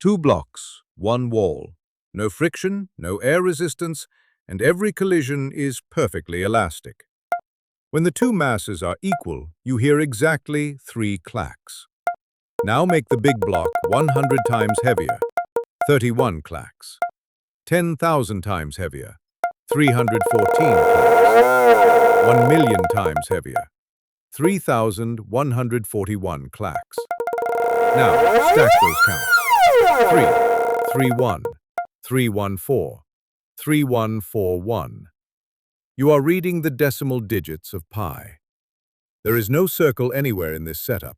Two blocks, one wall. No friction, no air resistance, and every collision is perfectly elastic. When the two masses are equal, you hear exactly 3 clacks. Now make the big block 100 times heavier, 31 clacks. 10,000 times heavier, 314 clacks. 1 million times heavier, 3,141 clacks. Now, stack those counts. 3, 3-1, 3-1-4, 3-1-4-1. You are reading the decimal digits of pi. There is no circle anywhere in this setup,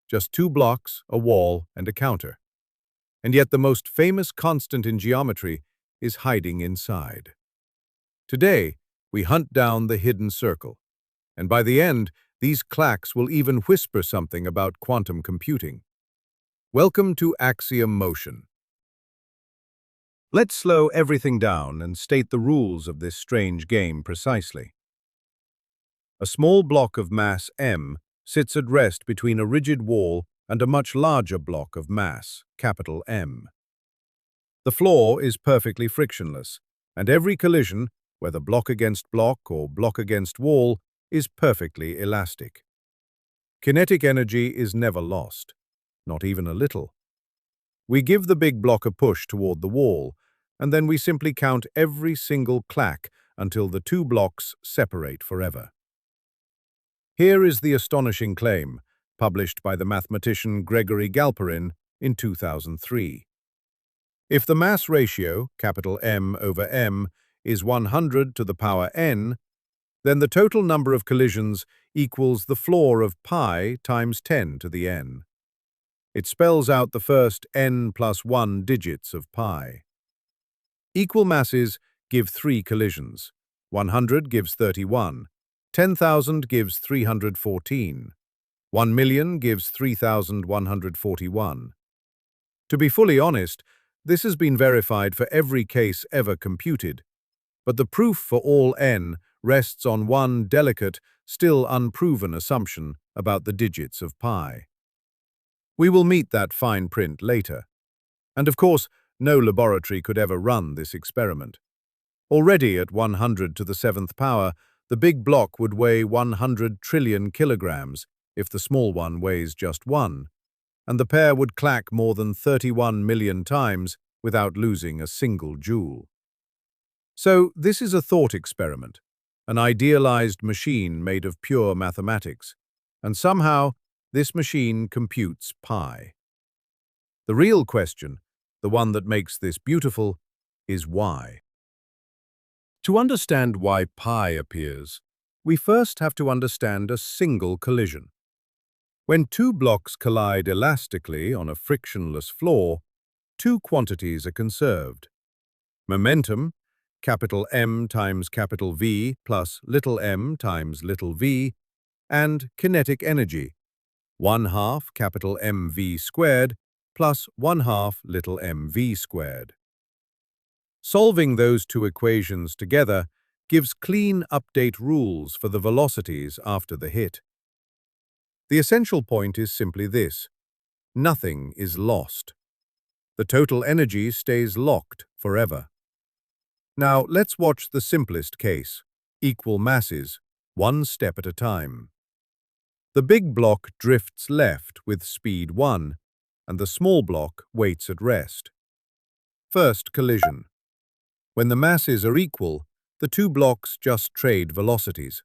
just 2 blocks, a wall, and a counter. And yet the most famous constant in geometry is hiding inside. Today, we hunt down the hidden circle, and by the end, these clacks will even whisper something about quantum computing. Welcome to AxiomMotion. Let's slow everything down and state the rules of this strange game precisely. A small block of mass m sits at rest between a rigid wall and a much larger block of mass, capital M. The floor is perfectly frictionless, and every collision, whether block against block or block against wall, is perfectly elastic. Kinetic energy is never lost, not even a little. We give the big block a push toward the wall, and then we simply count every single clack until the two blocks separate forever. Here is the astonishing claim, published by the mathematician Galperin in 2003. If the mass ratio, capital M over M, is 100 to the power n, then the total number of collisions equals the floor of pi times 10 to the n. It spells out the first n plus 1 digits of pi. Equal masses give 3 collisions. 100 gives 31. 10,000 gives 314. 1 million gives 3,141. To be fully honest, this has been verified for every case ever computed, but the proof for all n rests on one delicate, still unproven assumption about the digits of pi. We will meet that fine print later. And of course, no laboratory could ever run this experiment. Already at 100 to the 7th power, the big block would weigh 100 trillion kilograms if the small one weighs just 1, and the pair would clack more than 31 million times without losing a single joule. So this is a thought experiment, an idealized machine made of pure mathematics, and somehow this machine computes pi. The real question, the one that makes this beautiful, is why. To understand why pi appears, we first have to understand a single collision. When two blocks collide elastically on a frictionless floor, two quantities are conserved. Momentum, capital M times capital V plus little m times little v, and kinetic energy, 1/2 capital mv squared plus 1/2 little mv squared. Solving those two equations together gives clean update rules for the velocities after the hit. The essential point is simply this: nothing is lost. The total energy stays locked forever. Now let's watch the simplest case, equal masses, one step at a time. The big block drifts left with speed 1, and the small block waits at rest. First collision. When the masses are equal, the two blocks just trade velocities.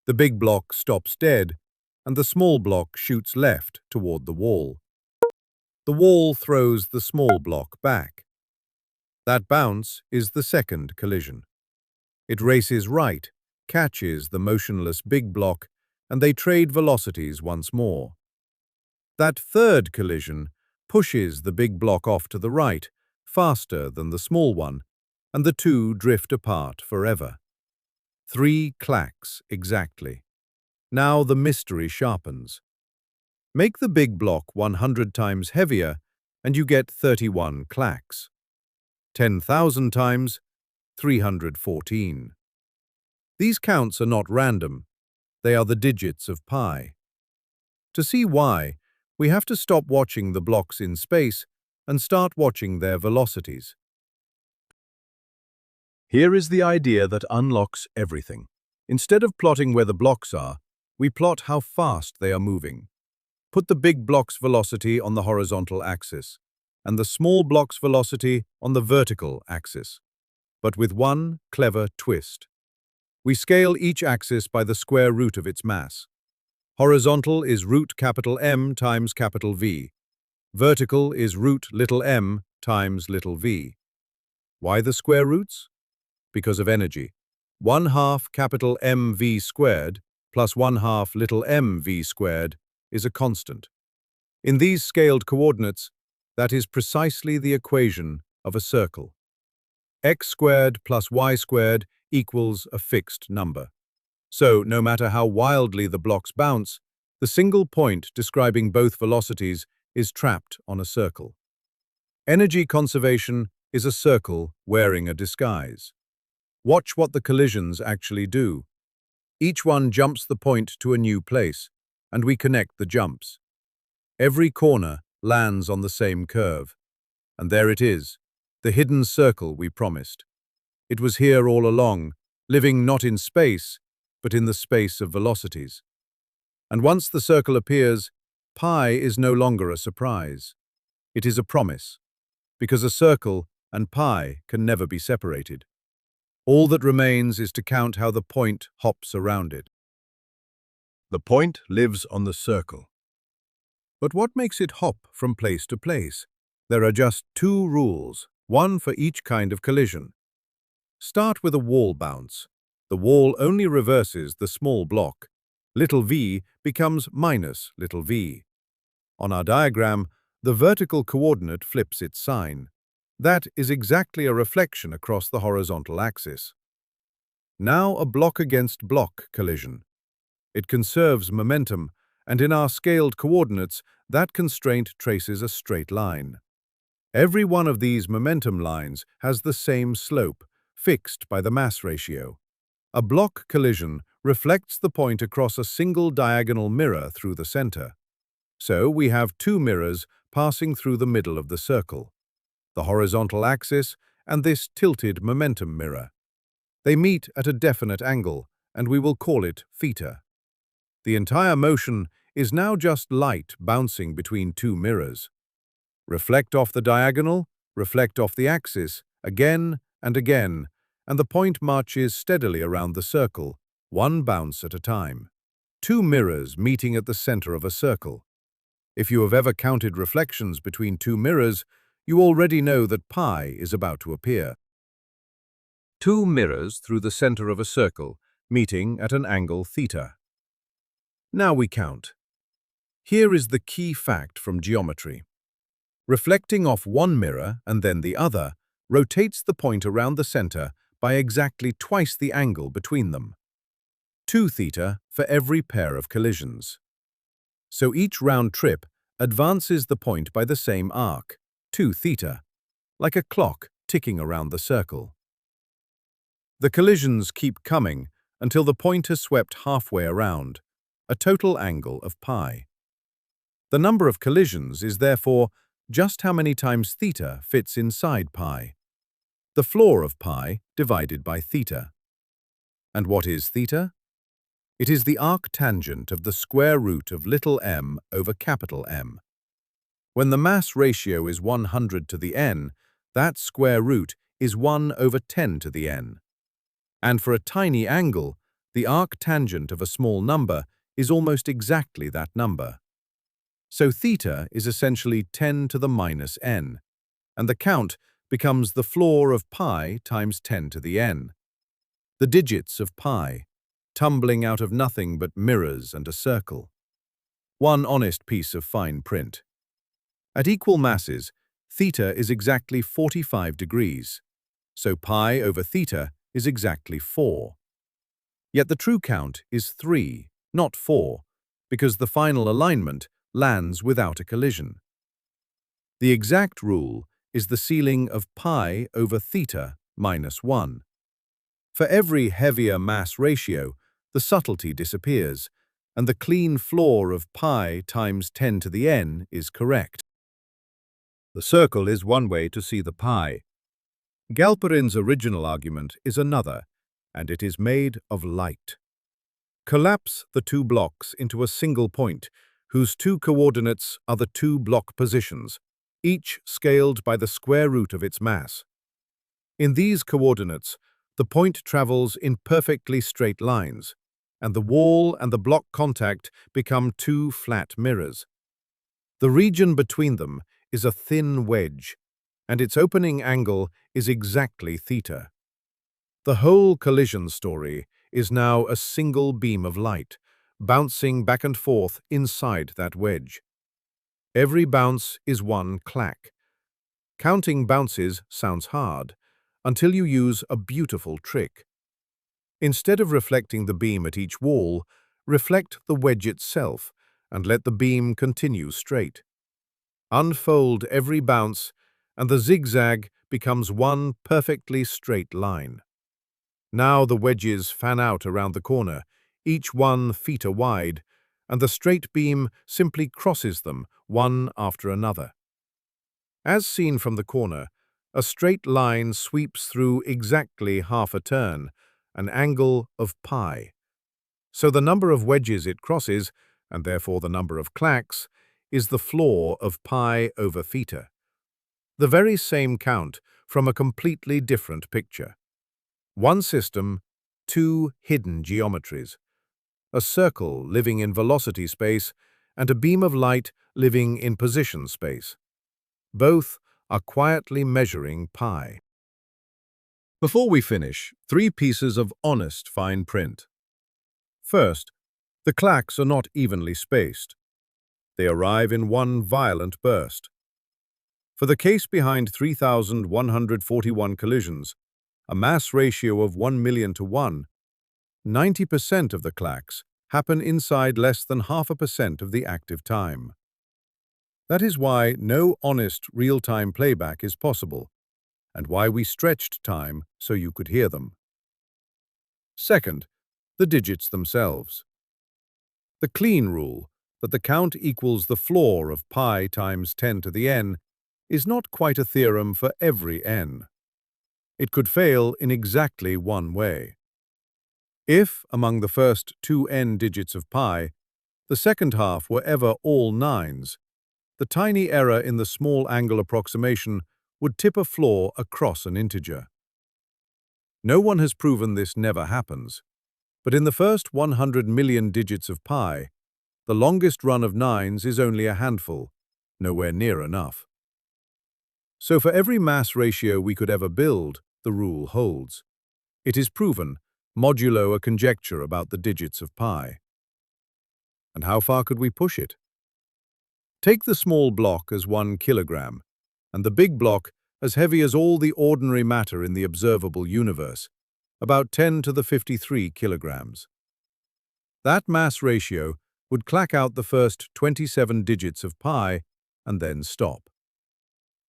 The big block stops dead, and the small block shoots left toward the wall. The wall throws the small block back. That bounce is the second collision. It races right, catches the motionless big block, and they trade velocities once more. That third collision pushes the big block off to the right, faster than the small one, and the two drift apart forever. 3 clacks exactly. Now the mystery sharpens. Make the big block 100 times heavier, and you get 31 clacks. 10,000 times, 314. These counts are not random. They are the digits of pi. To see why, we have to stop watching the blocks in space and start watching their velocities. Here is the idea that unlocks everything. Instead of plotting where the blocks are, we plot how fast they are moving. Put the big block's velocity on the horizontal axis and the small block's velocity on the vertical axis, but with one clever twist. We scale each axis by the square root of its mass. Horizontal is root capital M times capital V. Vertical is root little m times little v. Why the square roots? Because of energy. 1/2 capital mv squared plus 1/2 little mv squared is a constant. In these scaled coordinates, that is precisely the equation of a circle. X squared plus y squared equals a fixed number. So, no matter how wildly the blocks bounce, the single point describing both velocities is trapped on a circle. Energy conservation is a circle wearing a disguise. Watch what the collisions actually do. Each one jumps the point to a new place, and we connect the jumps. Every corner lands on the same curve. And there it is, the hidden circle we promised. It was here all along, living not in space, but in the space of velocities. And once the circle appears, pi is no longer a surprise. It is a promise, because a circle and pi can never be separated. All that remains is to count how the point hops around it. The point lives on the circle. But what makes it hop from place to place? There are just two rules, one for each kind of collision. Start with a wall bounce. The wall only reverses the small block. Little v becomes minus little v. On our diagram, the vertical coordinate flips its sign. That is exactly a reflection across the horizontal axis. Now a block against block collision. It conserves momentum, and in our scaled coordinates, that constraint traces a straight line. Every one of these momentum lines has the same slope, fixed by the mass ratio. A block collision reflects the point across a single diagonal mirror through the center. So we have two mirrors passing through the middle of the circle, the horizontal axis and this tilted momentum mirror. They meet at a definite angle, and we will call it theta. The entire motion is now just light bouncing between two mirrors. Reflect off the diagonal, reflect off the axis, again and again, and the point marches steadily around the circle, one bounce at a time. Two mirrors meeting at the center of a circle. If you have ever counted reflections between two mirrors, you already know that pi is about to appear. Two mirrors through the center of a circle, meeting at an angle theta. Now we count. Here is the key fact from geometry. Reflecting off one mirror and then the other rotates the point around the center by exactly twice the angle between them. 2 theta for every pair of collisions. So each round trip advances the point by the same arc, 2 theta, like a clock ticking around the circle. The collisions keep coming until the point has swept halfway around, a total angle of pi. The number of collisions is therefore just how many times theta fits inside pi. The floor of pi divided by theta. And what is theta? It is the arctangent of the square root of little m over capital M. When the mass ratio is 100 to the n, that square root is 1 over 10 to the n. And for a tiny angle, the arctangent of a small number is almost exactly that number. So theta is essentially 10 to the minus n, and the count becomes the floor of pi times 10 to the n. The digits of pi, tumbling out of nothing but mirrors and a circle. One honest piece of fine print. At equal masses, theta is exactly 45 degrees, so pi over theta is exactly 4. Yet the true count is 3, not 4, because the final alignment lands without a collision. The exact rule is the ceiling of pi over theta minus 1. For every heavier mass ratio, the subtlety disappears, and the clean floor of pi times 10 to the n is correct. The circle is one way to see the pie. Galperin's original argument is another, and it is made of light. Collapse the two blocks into a single point, whose two coordinates are the two block positions, each scaled by the square root of its mass. In these coordinates, the point travels in perfectly straight lines, and the wall and the block contact become two flat mirrors. The region between them is a thin wedge, and its opening angle is exactly theta. The whole collision story is now a single beam of light, bouncing back and forth inside that wedge. Every bounce is one clack. Counting bounces sounds hard, until you use a beautiful trick. Instead of reflecting the beam at each wall, reflect the wedge itself and let the beam continue straight. Unfold every bounce, and the zigzag becomes one perfectly straight line. Now the wedges fan out around the corner, each 1 feet wide, and the straight beam simply crosses them one after another. As seen from the corner, a straight line sweeps through exactly half a turn, an angle of pi. So the number of wedges it crosses, and therefore the number of clacks, is the floor of pi over theta. The very same count from a completely different picture. One system, two hidden geometries. A circle living in velocity space and a beam of light living in position space. Both are quietly measuring pi. Before we finish, 3 pieces of honest fine print. First, the clacks are not evenly spaced. They arrive in one violent burst. For the case behind 3,141 collisions, a mass ratio of 1 million to 1, 90% of the clacks happen inside less than 0.5% of the active time. That is why no honest real-time playback is possible, and why we stretched time so you could hear them. Second, the digits themselves. The clean rule, that the count equals the floor of pi times 10 to the n, is not quite a theorem for every n. It could fail in exactly one way. If, among the first 2n digits of pi, the second half were ever all 9s, the tiny error in the small angle approximation would tip a floor across an integer. No one has proven this never happens, but in the first 100 million digits of pi, the longest run of 9s is only a handful, nowhere near enough. So for every mass ratio we could ever build, the rule holds. It is proven, modulo a conjecture about the digits of pi. And how far could we push it? Take the small block as 1 kilogram, and the big block as heavy as all the ordinary matter in the observable universe, about 10 to the 53 kilograms. That mass ratio would clack out the first 27 digits of pi and then stop.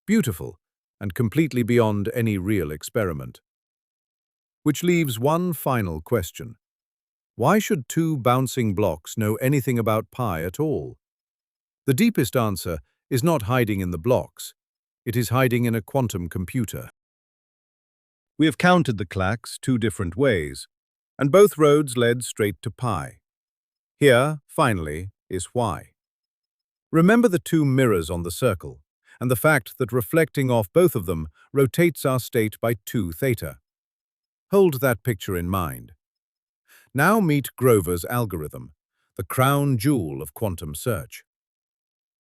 Beautiful, and completely beyond any real experiment. Which leaves one final question. Why should 2 bouncing blocks know anything about pi at all? The deepest answer is not hiding in the blocks. It is hiding in a quantum computer. We have counted the clacks 2 different ways, and both roads led straight to pi. Here, finally, is why. Remember the 2 mirrors on the circle, and the fact that reflecting off both of them rotates our state by 2 theta. Hold that picture in mind. Now meet Grover's algorithm, the crown jewel of quantum search.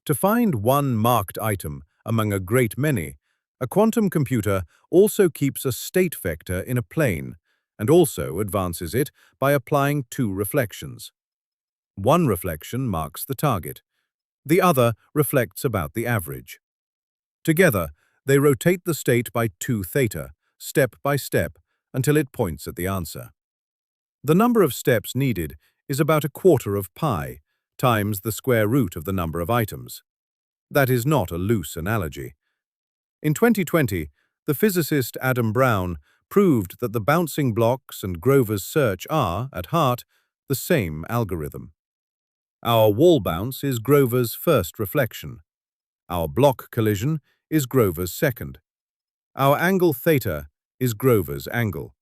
To find one marked item among a great many, a quantum computer also keeps a state vector in a plane and also advances it by applying 2 reflections. One reflection marks the target. The other reflects about the average. Together, they rotate the state by 2 theta, step by step, until it points at the answer. The number of steps needed is about 1/4 of pi times the square root of the number of items. That is not a loose analogy. In 2020, the physicist Adam Brown proved that the bouncing blocks and Grover's search are, at heart, the same algorithm. Our wall bounce is Grover's first reflection. Our block collision is Grover's second. Our angle theta is Grover's angle,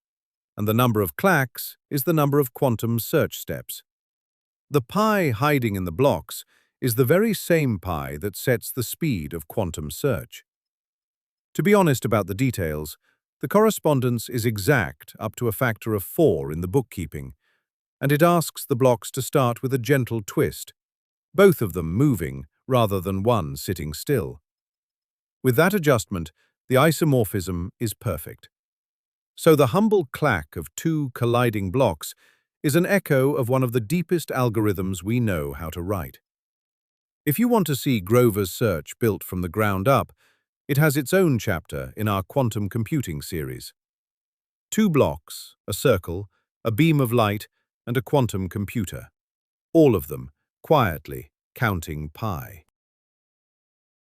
and the number of clacks is the number of quantum search steps. The pi hiding in the blocks is the very same pi that sets the speed of quantum search. To be honest about the details, the correspondence is exact up to a factor of 4 in the bookkeeping, and it asks the blocks to start with a gentle twist, both of them moving rather than one sitting still. With that adjustment, the isomorphism is perfect. So the humble clack of two colliding blocks is an echo of one of the deepest algorithms we know how to write. If you want to see Grover's search built from the ground up, it has its own chapter in our quantum computing series. 2 blocks, a circle, a beam of light, and a quantum computer. All of them quietly counting pi.